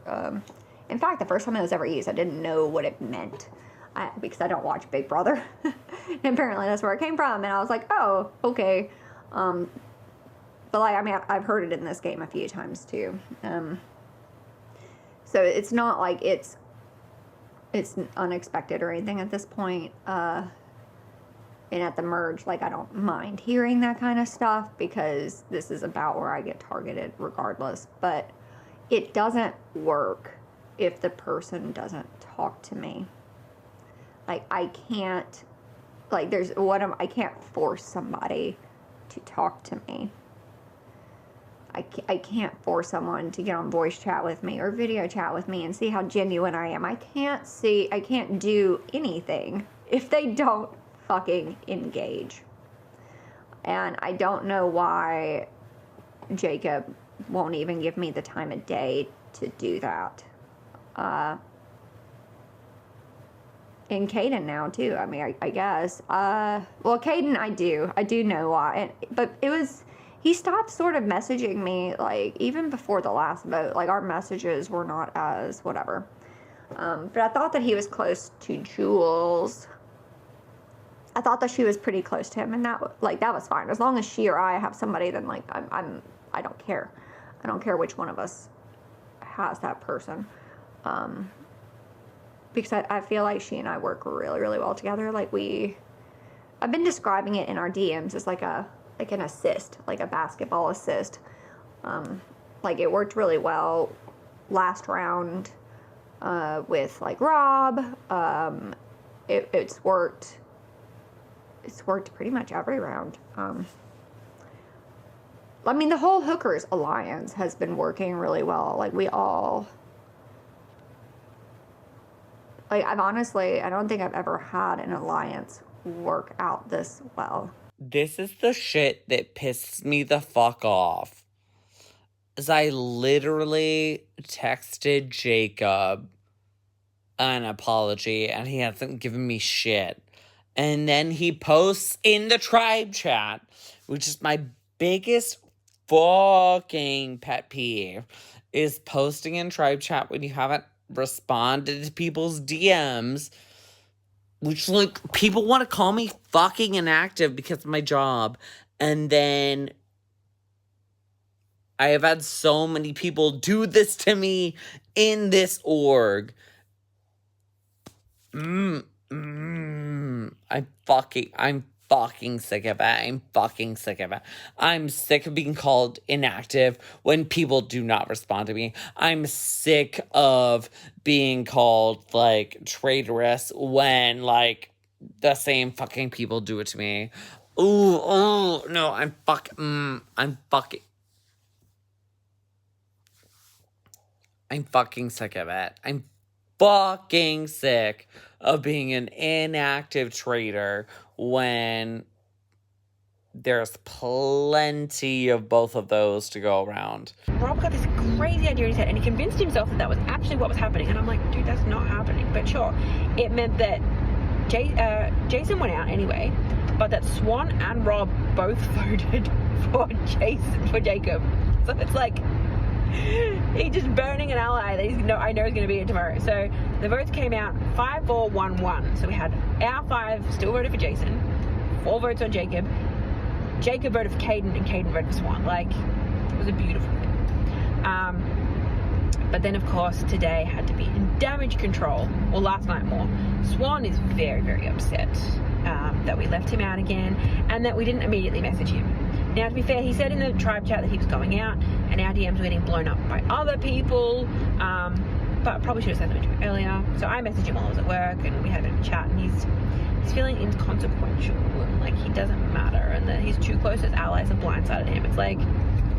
In fact, the first time it was ever used, I didn't know what it meant, because I don't watch Big Brother. And apparently that's where it came from, and I was like, oh, okay. But like, I mean, I've heard it in this game a few times too. So it's not like it's unexpected or anything at this point. And at the merge, like, I don't mind hearing that kind of stuff, because this is about where I get targeted regardless. But it doesn't work if the person doesn't talk to me. Like, I can't, like, I can't force somebody to talk to me. I can't force someone to get on voice chat with me or video chat with me and see how genuine I am. I can't do anything if they don't fucking engage. And I don't know why Jacob won't even give me the time of day to do that. And Caden now too. I mean, I guess. Well, Caden, I do know why. But he stopped sort of messaging me, like, even before the last vote. Like, our messages were not as whatever. But I thought that he was close to Jules. I thought that she was pretty close to him, and that was fine. As long as she or I have somebody, then, like, I don't care. I don't care which one of us has that person. Because I feel like she and I work really, really well together. Like, I've been describing it in our DMs as like an assist, like a basketball assist. Like, it worked really well last round with, like, Rob. It's worked pretty much every round. I mean, the whole Hookers alliance has been working really well. Like, I don't think I've ever had an alliance work out this well. This is the shit that pisses me the fuck off. As I literally texted Jacob an apology, and he hasn't given me shit. And then he posts in the tribe chat, which is my biggest fucking pet peeve, is posting in tribe chat when you haven't responded to people's DMs, which, like, people want to call me fucking inactive because of my job. And then I have had so many people do this to me in this org. I'm fucking sick of it. I'm fucking sick of it. I'm sick of being called inactive when people do not respond to me. I'm sick of being called, like, traitorous when, like, the same fucking people do it to me. Ooh, no, I'm fucking sick of it. I'm fucking sick of being an inactive traitor when there's plenty of both of those to go around. Rob got this crazy idea in his head, and he convinced himself that that was actually what was happening. And I'm like, dude, that's not happening. But sure, it meant that Jason went out anyway, but that Swan and Rob both voted for Jacob. So it's like, he's just burning an ally that I know is going to be here tomorrow. So the votes came out 5-4-1-1. So we had our 5 still voted for Jason, 4 votes on Jacob. Jacob voted for Caden, and Caden voted for Swan. Like, it was a beautiful thing. But then, of course, today had to be in damage control, or last night more. Swan is very, very upset that we left him out again, and that we didn't immediately message him. Now, to be fair, he said in the tribe chat that he was going out, and our DMs were getting blown up by other people, but probably should have sent them to him earlier. So I messaged him while I was at work, and we had a bit of a chat, and he's feeling inconsequential, and like he doesn't matter, and that his 2 closest allies have blindsided him. It's like,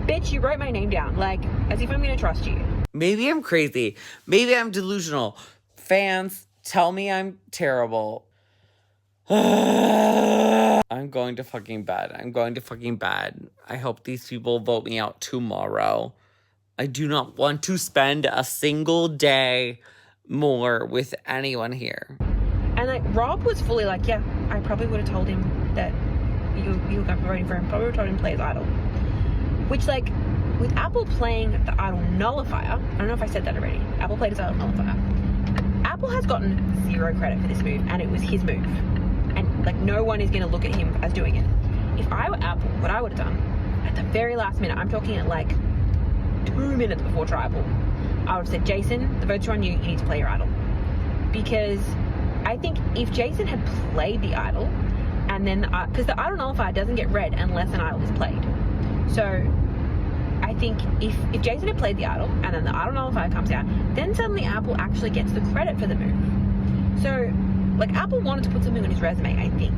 bitch, you wrote my name down, like, as if I'm gonna trust you. Maybe I'm crazy. Maybe I'm delusional. Fans, tell me I'm terrible. I'm going to fucking bed. I hope these people vote me out tomorrow. I do not want to spend a single day more with anyone here. And like, Rob was fully like, yeah, I probably would have told him that you were going to be voting for him. Probably would have told him to play his idol. Which, like, with Apple playing the idol nullifier, I don't know if I said that already. Apple played his idol nullifier. Apple has gotten 0 credit for this move, and it was his move. And, like, no one is going to look at him as doing it. If I were Apple, what I would have done, at the very last minute, I'm talking at, like, 2 minutes before tribal, I would have said, Jason, the votes are on you, you need to play your idol. Because I think if Jason had played the idol, and then, because the idol nullifier doesn't get read unless an idol is played. So I think if Jason had played the idol, and then the idol nullifier comes out, then suddenly Apple actually gets the credit for the move. So, like, Apple wanted to put something on his resume, I think.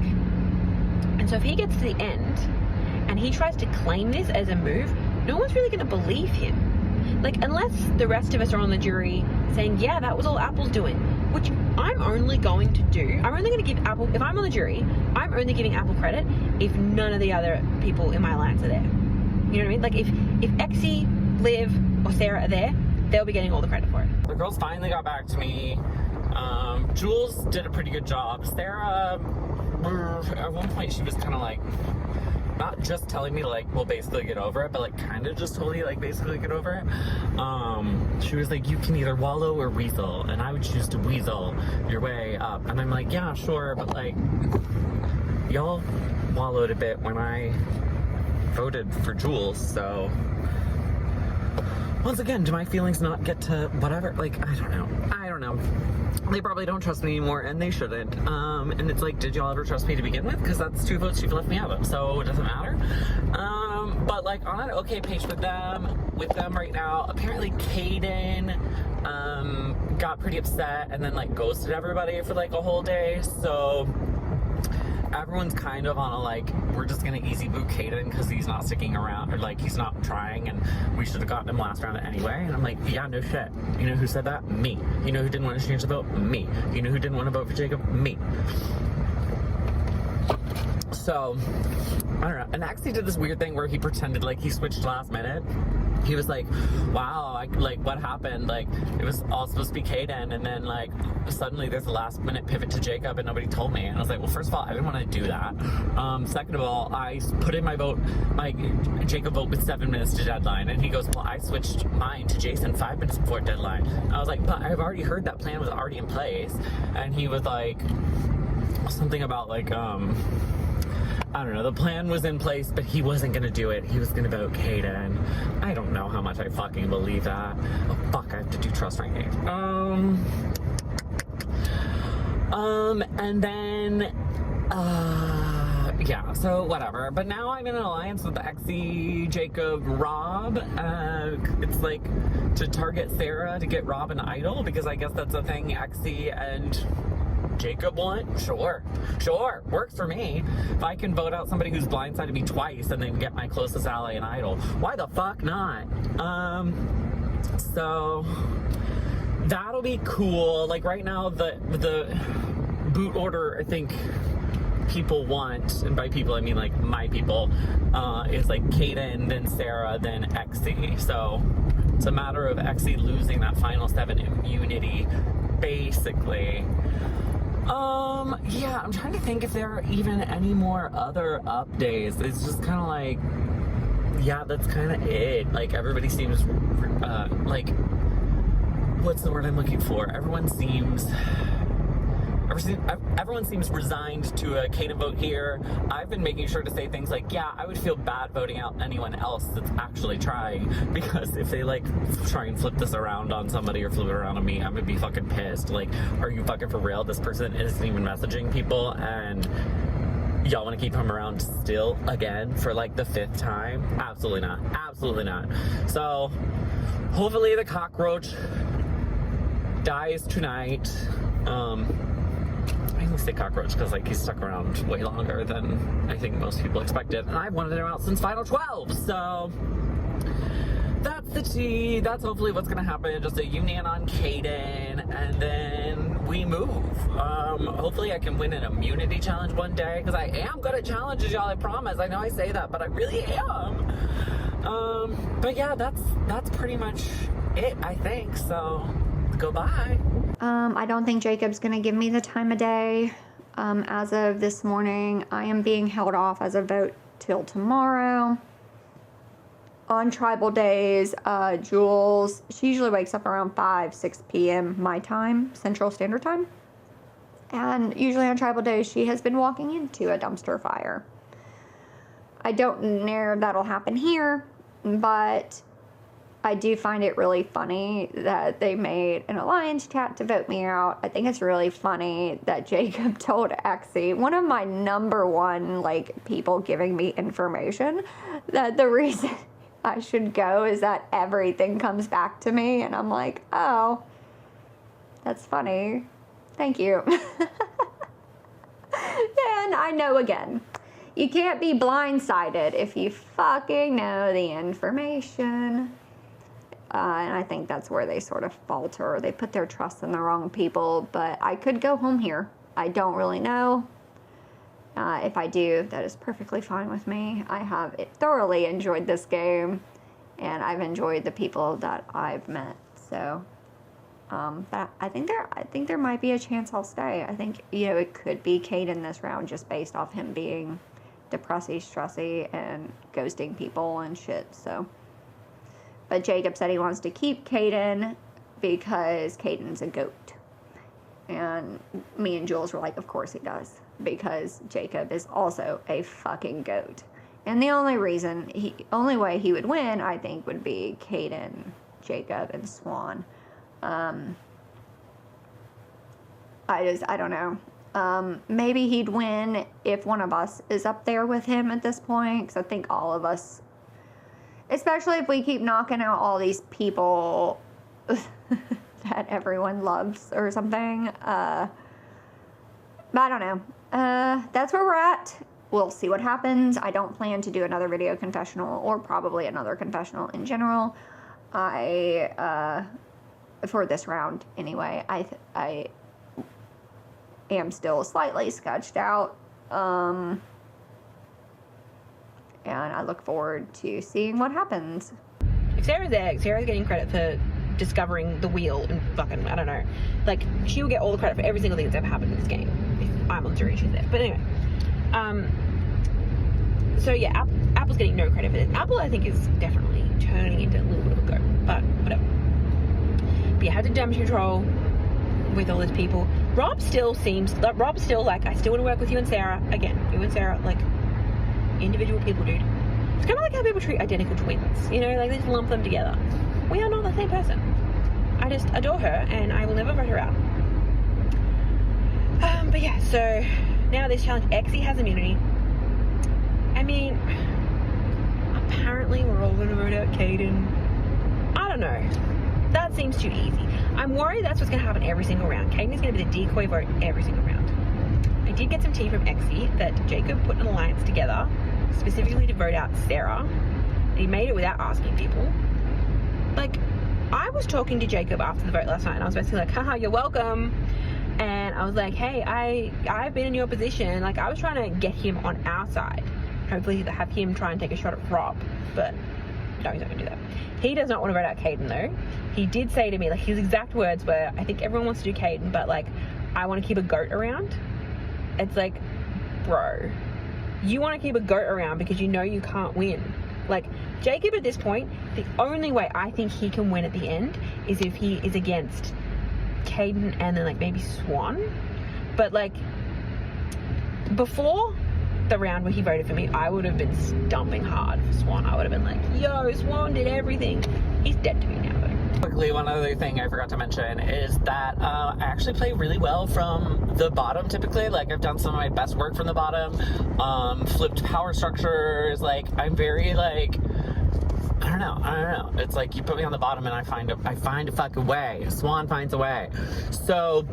And so if he gets to the end, and he tries to claim this as a move, no one's really going to believe him. Like, unless the rest of us are on the jury saying, yeah, that was all Apple's doing, which I'm only going to do. I'm only going to give Apple, if I'm on the jury, I'm only giving Apple credit if none of the other people in my alliance are there. You know what I mean? Like, if Exy, Liv, or Sarah are there, they'll be getting all the credit for it. The girls finally got back to me. Jules did a pretty good job. Sarah, at one point she was kind of like, not just telling me to, like, well, basically get over it, but, like, kind of just told me, like, basically get over it. She was like, you can either wallow or weasel, and I would choose to weasel your way up. And I'm like, yeah, sure, but, like, y'all wallowed a bit when I voted for Jules, so once again, do my feelings not get to whatever? Like, I don't know. They probably don't trust me anymore, and they shouldn't. And it's like, did y'all ever trust me to begin with? Because that's 2 votes you've left me out of, so it doesn't matter. But, like, on an okay page with them right now. Apparently Caden got pretty upset and then, like, ghosted everybody for, like, a whole day, so everyone's kind of on a, like, we're just gonna easy boot Caden because he's not sticking around, or, like, he's not trying, and we should have gotten him last round anyway. And I'm like, yeah, no shit. You know who said that? Me. You know who didn't want to change the vote? Me. You know who didn't want to vote for Jacob? Me. So, I don't know. And actually did this weird thing where he pretended like he switched last minute. He was like, wow, like, what happened? Like, it was all supposed to be Caden, and then, like, suddenly there's a last minute pivot to Jacob, and nobody told me. And I was like, well, first of all, I didn't want to do that. Second of all, I put in my Jacob vote with 7 minutes to deadline, and he goes, well, I switched mine to Jason 5 minutes before deadline. And I was like, but I've already heard that plan was already in place. And he was like, something about, like, I don't know, the plan was in place, but he wasn't gonna do it. He was gonna vote Caden. I don't know how much I fucking believe that. Oh, fuck, I have to do trust ranking. And then, yeah, so whatever. But now I'm in an alliance with Exy, Jacob, Rob. It's like to target Sarah to get Rob an idol, because I guess that's a thing Exy and Jacob want. Sure, works for me. If I can vote out somebody who's blindsided me twice and then get my closest ally an idol, why the fuck not? So that'll be cool. Like right now, the boot order, I think people want, and by people I mean like my people, is like Kaden, then Sarah, then Exy. So it's a matter of Exy losing that final 7 immunity, basically. Yeah, I'm trying to think if there are even any more other updates. It's just kind of like, yeah, that's kind of it. Like everybody seems, like, what's the word I'm looking for? Everyone seems resigned to a Kaden vote here. I've been making sure to say things like, yeah, I would feel bad voting out anyone else that's actually trying, because if they like try and flip this around on somebody or flip it around on me, I'm gonna be fucking pissed. Like, are you fucking for real? This person isn't even messaging people and y'all want to keep him around still again for like the 5th time? Absolutely not. Absolutely not. So hopefully the cockroach dies tonight. I say cockroach because like he's stuck around way longer than I think most people expected, and I've wanted him out since Final 12, so that's the tea. That's hopefully what's gonna happen. Just a union on Kaden, and then we move. Hopefully I can win an immunity challenge one day, because I am good at challenges, y'all, I promise. I know I say that, but I really am. But yeah, that's pretty much it, I think. So goodbye. I don't think Jacob's gonna give me the time of day. As of this morning, I am being held off as a vote till tomorrow. On tribal days, Jules, she usually wakes up around 6 p.m. my time, Central Standard Time. And usually on tribal days, she has been walking into a dumpster fire. I don't know if that'll happen here, but I do find it really funny that they made an alliance chat to vote me out. I think it's really funny that Jacob told Exy, one of my number one, like, people giving me information, that the reason I should go is that everything comes back to me. And I'm like, oh, that's funny. Thank you. And I know again, you can't be blindsided if you fucking know the information. And I think that's where they sort of falter. They put their trust in the wrong people. But I could go home here. I don't really know. If I do, that is perfectly fine with me. I have thoroughly enjoyed this game, and I've enjoyed the people that I've met. So, but I think there might be a chance I'll stay. I think, you know, it could be Kaden this round, just based off him being depressy, stressy, and ghosting people and shit. So, but Jacob said he wants to keep Kaden because Kaden's a goat. And me and Jules were like, of course he does, because Jacob is also a fucking goat. And the only way he would win, I think, would be Kaden, Jacob, and Swan. I don't know. Maybe he'd win if one of us is up there with him at this point, because I think all of us, especially if we keep knocking out all these people that everyone loves or something. But I don't know. That's where we're at. We'll see what happens. I don't plan to do another video confessional, or probably another confessional in general. For this round anyway, I am still slightly sketched out. And I look forward to seeing what happens. If Sarah's there, Sarah's getting credit for discovering the wheel and fucking, I don't know. Like, she will get all the credit for every single thing that's ever happened in this game. If I'm on the jury, she's there. But anyway. So yeah, Apple's getting no credit for this. Apple, I think, is definitely turning into a little bit of a goat. But whatever. But yeah, had to damage control with all these people. Rob still like, I still want to work with you and Sarah. Again, you and Sarah, like, individual people, dude. It's kind of like how people treat identical twins. You know, like, they just lump them together. We are not the same person. I just adore her, and I will never vote her out. But yeah, so now this challenge, Exy has immunity. I mean, apparently we're all going to vote out Caden. I don't know. That seems too easy. I'm worried that's what's going to happen every single round. Caden is going to be the decoy vote every single round. I did get some tea from Exie that Jacob put an alliance together specifically to vote out Sarah. He made it without asking people. Like, I was talking to Jacob after the vote last night and I was basically like, haha, you're welcome. And I was like, hey, I've been in your position. Like, I was trying to get him on our side. Hopefully have him try and take a shot at Rob. But no, he's not going to do that. He does not want to vote out Caden, though. He did say to me, like, his exact words were, I think everyone wants to do Caden, but, like, I want to keep a goat around. It's like, bro, you want to keep a goat around because you know you can't win. Like, Jacob at this point, the only way I think he can win at the end is if he is against Caden and then, like, maybe Swan. But, like, before the round where he voted for me, I would have been stumping hard for Swan. I would have been like, yo, Swan did everything. He's dead to me now, though. Quickly, one other thing I forgot to mention is that I actually play really well from the bottom typically. Like, I've done some of my best work from the bottom. Flipped power structures. Like, I'm very, like, I don't know. It's like you put me on the bottom and I find a fucking way. Swan finds a way. So,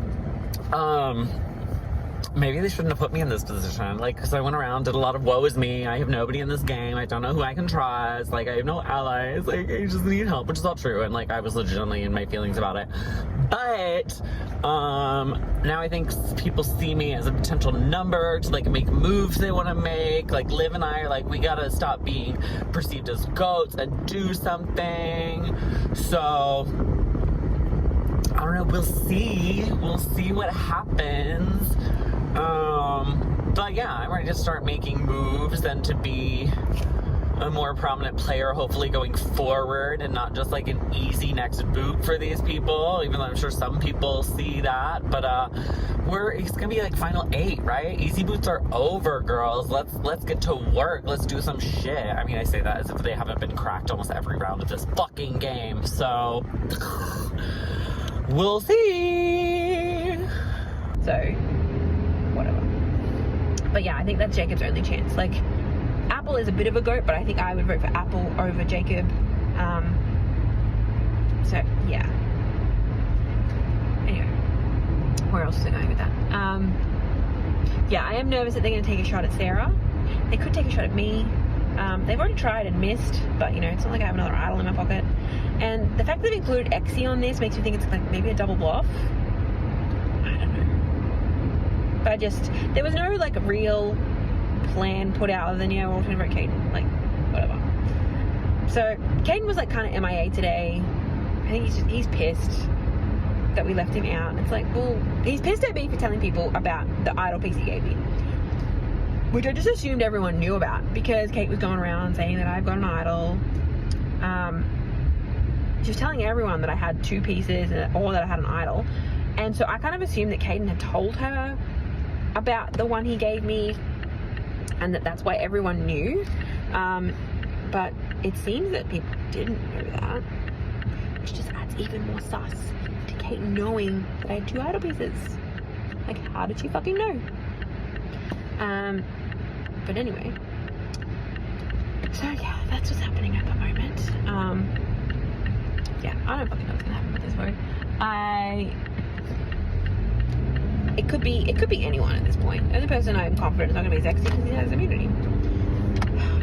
maybe they shouldn't have put me in this position, like, because I went around, did a lot of woe is me, I have nobody in this game, I don't know who I can trust, like, I have no allies, like, I just need help, which is all true, and, like, I was legitimately in my feelings about it, but, now I think people see me as a potential number to, like, make moves they want to make. Like, Liv and I are like, we gotta stop being perceived as goats and do something, so I don't know, we'll see what happens. But yeah, I'm ready to start making moves and to be a more prominent player, hopefully going forward, and not just like an easy next boot for these people, even though I'm sure some people see that. But it's gonna be like final 8, right? Easy boots are over, girls. Let's get to work. Let's do some shit. I mean, I say that as if they haven't been cracked almost every round of this fucking game, so we'll see. So, whatever. But yeah, I think that's Jacob's only chance. Like, Apple is a bit of a goat, but I think I would vote for Apple over Jacob. So, yeah. Anyway, where else is it going with that? Yeah, I am nervous that they're going to take a shot at Sarah. They could take a shot at me. They've already tried and missed, but, you know, it's not like I have another idol in my pocket. And the fact that they've included Exie on this makes me think it's like maybe a double bluff. I don't know. But there was no, like, real plan put out other than, yeah, we're all trying to vote Caden. Like, whatever. So, Caden was, like, kind of MIA today. I think he's pissed that we left him out. And it's like, well, he's pissed at me for telling people about the idol piece he gave me, which I just assumed everyone knew about because Kate was going around saying that I've got an idol. She was telling everyone that I had 2 pieces or that I had an idol. And so I kind of assumed that Caden had told her about the one he gave me and that's why everyone knew. But it seems that people didn't know that, which just adds even more sus to Kate knowing that I had 2 idol pieces. Like, how did she fucking know? But anyway, so yeah, that's what's happening at the moment. Yeah, I don't fucking know what's gonna happen with this vote. It could be anyone at this point. The only person I'm confident is not gonna be Zexy because he has immunity.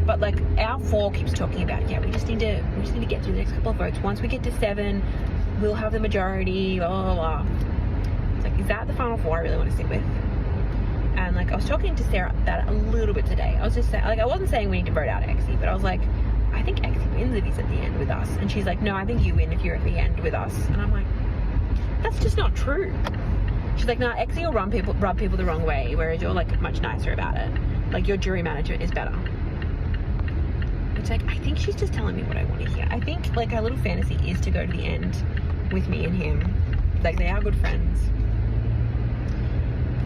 But, like, our 4 keeps talking about, yeah, we just need to get through the next couple of votes. Once we get to 7, we'll have the majority, blah, blah, blah. It's like, is that the final 4 I really want to sit with? And, like, I was talking to Sarah that a little bit today. I was just saying, like, I wasn't saying we need to vote out Exie, but I was like, I think Exie wins if he's at the end with us. And she's like, no, I think you win if you're at the end with us. And I'm like, that's just not true. She's like, no, Exie will rub people the wrong way, whereas you're, like, much nicer about it. Like, your jury management is better. It's like, I think she's just telling me what I want to hear. I think, like, our little fantasy is to go to the end with me and him. Like, they are good friends.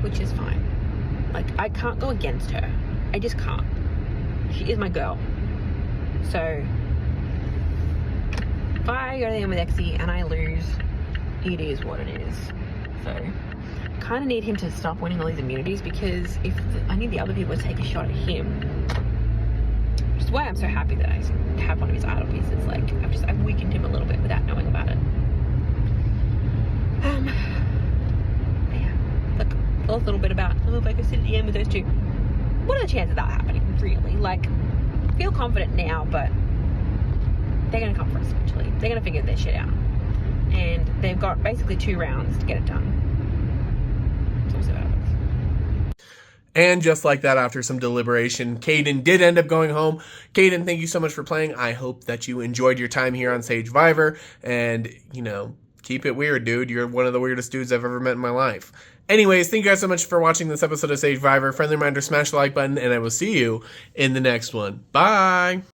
Which is fine. Like, I can't go against her. I just can't. She is my girl. So, if I go to the end with Exie and I lose, it is what it is. So, kind of need him to stop winning all these immunities because I need the other people to take a shot at him. is why I'm so happy that I have one of his idol pieces. Like, I've weakened him a little bit without knowing about it. Yeah. Look, a little bit about, if I could sit at the end with those two. What are the chances of that happening, really? Like, I feel confident now, but they're going to come for us eventually. They're going to figure their shit out. And they've got basically 2 rounds to get it done. So we'll see what happens. And just like that, after some deliberation, Caden did end up going home. Caden, thank you so much for playing. I hope that you enjoyed your time here on Sagevivor. And, you know, keep it weird, dude. You're one of the weirdest dudes I've ever met in my life. Anyways, thank you guys so much for watching this episode of Sagevivor. Friendly reminder, smash the like button, and I will see you in the next one. Bye!